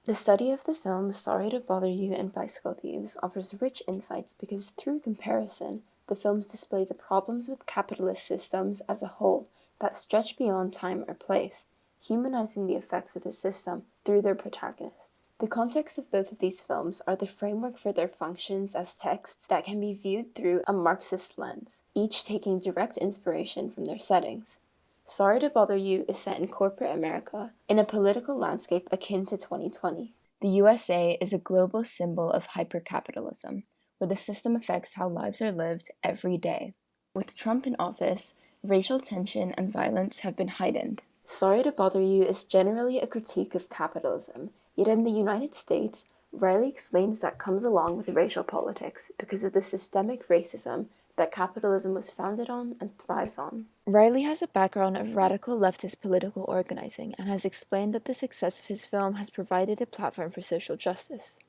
The study of the film Sorry to Bother You and Bicycle Thieves offers rich insights because through comparison, the films display the problems with capitalist systems as a whole that stretch beyond time or place, humanizing the effects of the system through their protagonists. The context of both of these films are the framework for their functions as texts that can be viewed through a Marxist lens, each taking direct inspiration from their settings. Sorry to Bother You is set in corporate America, in a political landscape akin to 2020. The USA is a global symbol of hypercapitalism, where the system affects how lives are lived every day. With Trump in office, racial tension and violence have been heightened. Sorry to Bother You is generally a critique of capitalism, yet in the United States, Riley explains that comes along with racial politics because of the systemic racism that capitalism was founded on and thrives on. Riley has a background of radical leftist political organizing and has explained that the success of his film has provided a platform for social justice.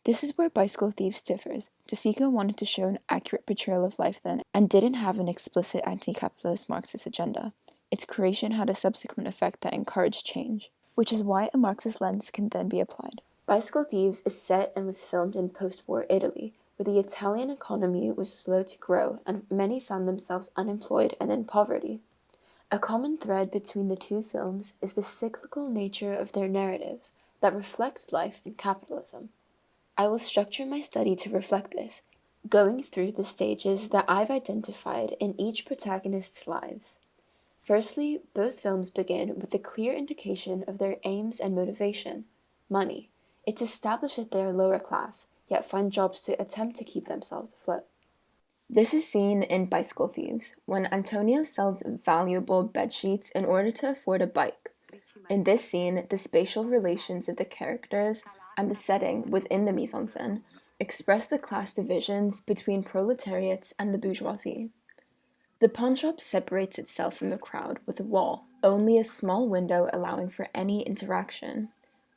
This is where Bicycle Thieves differs. Jessica wanted to show an accurate portrayal of life then and didn't have an explicit anti-capitalist Marxist agenda. Its creation had a subsequent effect that encouraged change, which is why a Marxist lens can then be applied. Bicycle Thieves is set and was filmed in post-war Italy, where the Italian economy was slow to grow and many found themselves unemployed and in poverty. A common thread between the two films is the cyclical nature of their narratives that reflect life in capitalism. I will structure my study to reflect this, going through the stages that I've identified in each protagonist's lives. Firstly, both films begin with a clear indication of their aims and motivation: money. It's established that they are lower class, yet find jobs to attempt to keep themselves afloat. This is seen in Bicycle Thieves, when Antonio sells valuable bedsheets in order to afford a bike. In this scene, the spatial relations of the characters and the setting within the mise-en-scène express the class divisions between proletariats and the bourgeoisie. The pawnshop separates itself from the crowd with a wall, only a small window allowing for any interaction.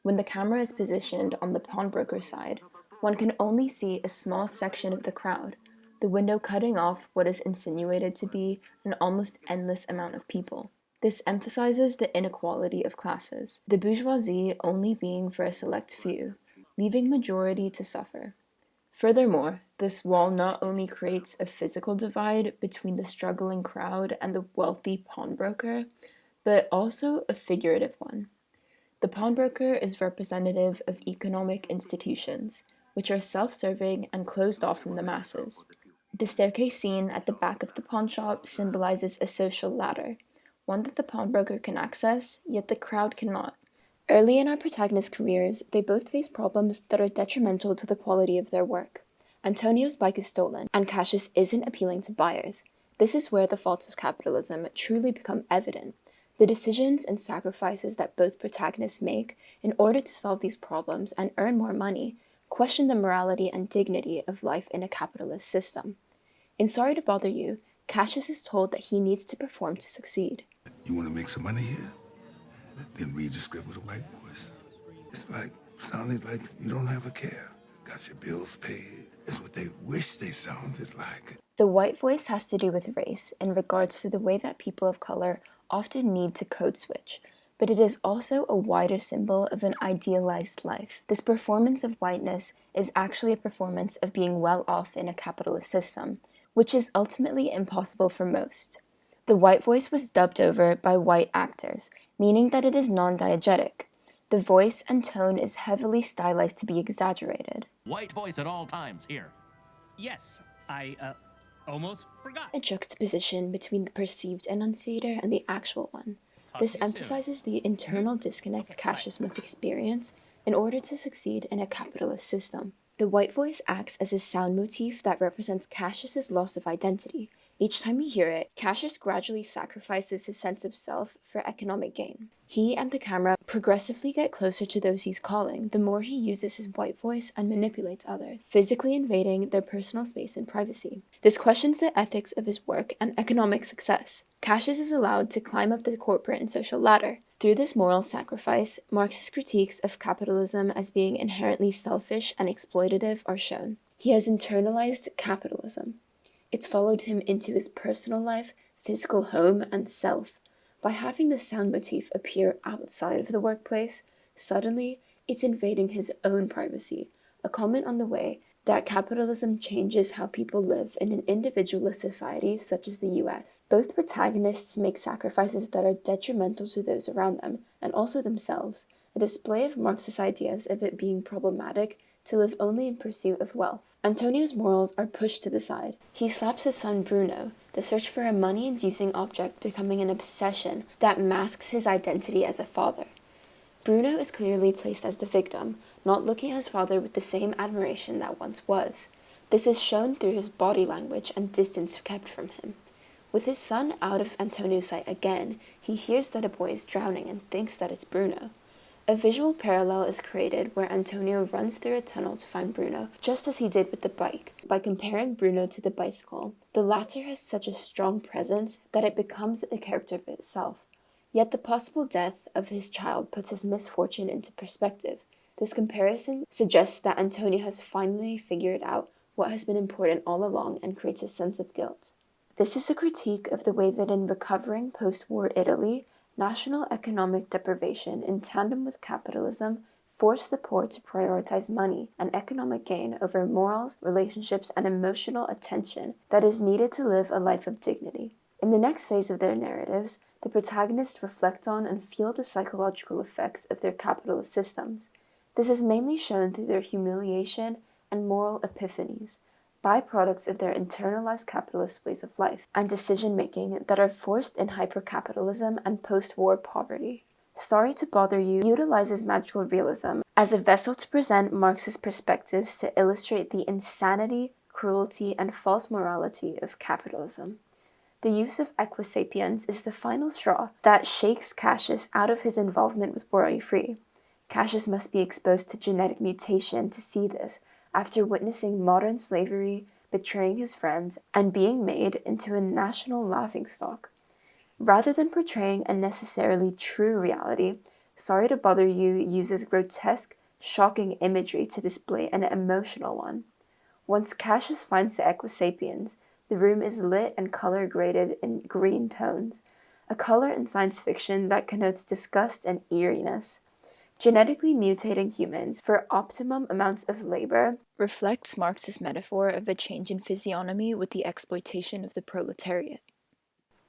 When the camera is positioned on the pawnbroker side, one can only see a small section of the crowd, the window cutting off what is insinuated to be an almost endless amount of people. This emphasizes the inequality of classes, the bourgeoisie only being for a select few, leaving majority to suffer. Furthermore, this wall not only creates a physical divide between the struggling crowd and the wealthy pawnbroker, but also a figurative one. The pawnbroker is representative of economic institutions, which are self-serving and closed off from the masses. The staircase scene at the back of the pawnshop symbolizes a social ladder, one that the pawnbroker can access, yet the crowd cannot. Early in our protagonists' careers, they both face problems that are detrimental to the quality of their work. Antonio's bike is stolen, and Cassius isn't appealing to buyers. This is where the faults of capitalism truly become evident. The decisions and sacrifices that both protagonists make in order to solve these problems and earn more money question the morality and dignity of life in a capitalist system. In Sorry to Bother You, Cassius is told that he needs to perform to succeed. You want to make some money here? Then read the script with a white voice. It's like, sounding like you don't have a care. Got your bills paid. It's what they wish they sounded like. The white voice has to do with race in regards to the way that people of color often need to code switch, but it is also a wider symbol of an idealized life. This performance of whiteness is actually a performance of being well off in a capitalist system, which is ultimately impossible for most. The white voice was dubbed over by white actors, meaning that it is non-diegetic. The voice and tone is heavily stylized to be exaggerated. White voice at all times, here. Yes, I almost forgot. A juxtaposition between the perceived enunciator and the actual one. This emphasizes the internal disconnect Cassius must experience in order to succeed in a capitalist system. The white voice acts as a sound motif that represents Cassius's loss of identity. Each time we hear it, Cassius gradually sacrifices his sense of self for economic gain. He and the camera progressively get closer to those he's calling the more he uses his white voice and manipulates others, physically invading their personal space and privacy. This questions the ethics of his work and economic success. Cassius is allowed to climb up the corporate and social ladder. Through this moral sacrifice, Marxist critiques of capitalism as being inherently selfish and exploitative are shown. He has internalized capitalism. It's followed him into his personal life, physical home, and self. By having the sound motif appear outside of the workplace, suddenly It's invading his own privacy, a comment on the way that capitalism changes how people live in an individualist society such as the US. Both protagonists make sacrifices that are detrimental to those around them, and also themselves, a display of Marxist ideas of it being problematic to live only in pursuit of wealth. Antonio's morals are pushed to the side. He slaps his son Bruno, the search for a money-inducing object becoming an obsession that masks his identity as a father. Bruno is clearly placed as the victim, not looking at his father with the same admiration that once was. This is shown through his body language and distance kept from him. With his son out of Antonio's sight again, he hears that a boy is drowning and thinks that it's Bruno. A visual parallel is created where Antonio runs through a tunnel to find Bruno, just as he did with the bike. By comparing Bruno to the bicycle, the latter has such a strong presence that it becomes a character of itself. Yet the possible death of his child puts his misfortune into perspective. This comparison suggests that Antonio has finally figured out what has been important all along and creates a sense of guilt. This is a critique of the way that in recovering post-war Italy, national economic deprivation in tandem with capitalism forced the poor to prioritize money and economic gain over morals, relationships, and emotional attention that is needed to live a life of dignity. In the next phase of their narratives, the protagonists reflect on and feel the psychological effects of their capitalist systems. This is mainly shown through their humiliation and moral epiphanies, byproducts of their internalized capitalist ways of life and decision-making that are forced in hypercapitalism and post-war poverty. Sorry to Bother You utilizes magical realism as a vessel to present Marxist perspectives to illustrate the insanity, cruelty, and false morality of capitalism. The use of equisapiens is the final straw that shakes Cassius out of his involvement with Worry-Free. Cassius must be exposed to genetic mutation to see this, after witnessing modern slavery, betraying his friends, and being made into a national laughingstock. Rather than portraying a necessarily true reality, Sorry to Bother You uses grotesque, shocking imagery to display an emotional one. Once Cassius finds the equisapiens, the room is lit and color graded in green tones, a color in science fiction that connotes disgust and eeriness. Genetically mutating humans for optimum amounts of labor reflects Marx's metaphor of a change in physiognomy with the exploitation of the proletariat.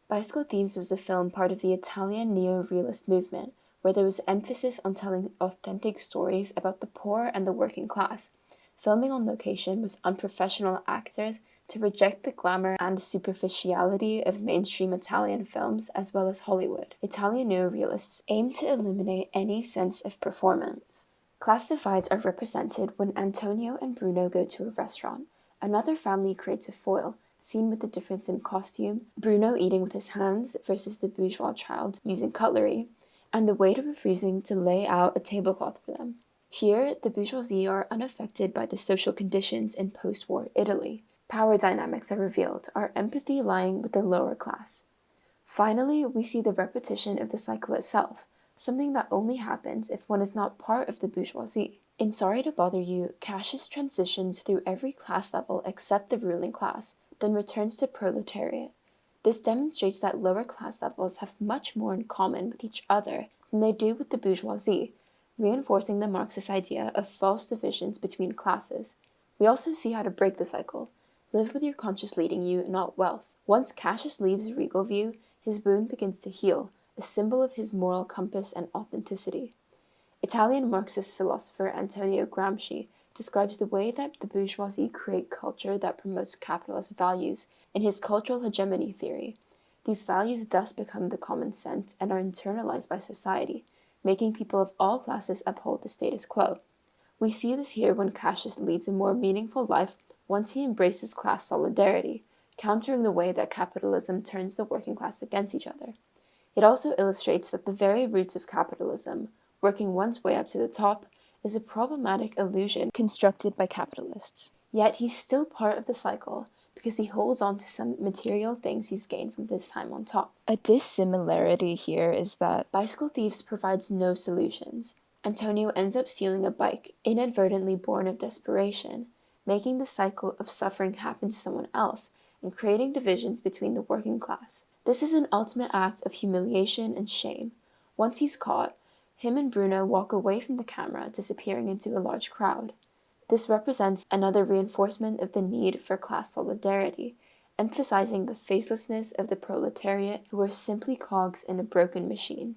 Bicycle Thieves was a film part of the Italian neo-realist movement, where there was emphasis on telling authentic stories about the poor and the working class, filming on location with unprofessional actors to reject the glamour and superficiality of mainstream Italian films as well as Hollywood. Italian neorealists aim to eliminate any sense of performance. Class divides are represented when Antonio and Bruno go to a restaurant. Another family creates a foil, seen with the difference in costume, Bruno eating with his hands versus the bourgeois child using cutlery, and the waiter refusing to lay out a tablecloth for them. Here, the bourgeoisie are unaffected by the social conditions in post-war Italy. Power dynamics are revealed, our empathy lying with the lower class. Finally, we see the repetition of the cycle itself, something that only happens if one is not part of the bourgeoisie. In Sorry to Bother You, Cassius transitions through every class level except the ruling class, then returns to proletariat. This demonstrates that lower class levels have much more in common with each other than they do with the bourgeoisie, reinforcing the Marxist idea of false divisions between classes. We also see how to break the cycle. Live with your conscience leading you, not wealth. Once Cassius leaves Regalview, his wound begins to heal, a symbol of his moral compass and authenticity. Italian Marxist philosopher Antonio Gramsci describes the way that the bourgeoisie create culture that promotes capitalist values in his cultural hegemony theory. These values thus become the common sense and are internalized by society, making people of all classes uphold the status quo. We see this here when Cassius leads a more meaningful life once he embraces class solidarity, countering the way that capitalism turns the working class against each other. It also illustrates that the very roots of capitalism, working one's way up to the top, is a problematic illusion constructed by capitalists. Yet he's still part of the cycle because he holds on to some material things he's gained from his time on top. A dissimilarity here is that Bicycle Thieves provides no solutions. Antonio ends up stealing a bike, inadvertently born of desperation, making the cycle of suffering happen to someone else and creating divisions between the working class. This is an ultimate act of humiliation and shame. Once he's caught, Him and Bruno walk away from the camera, disappearing into a large crowd. This represents another reinforcement of the need for class solidarity, emphasizing the facelessness of the proletariat who are simply cogs in a broken machine.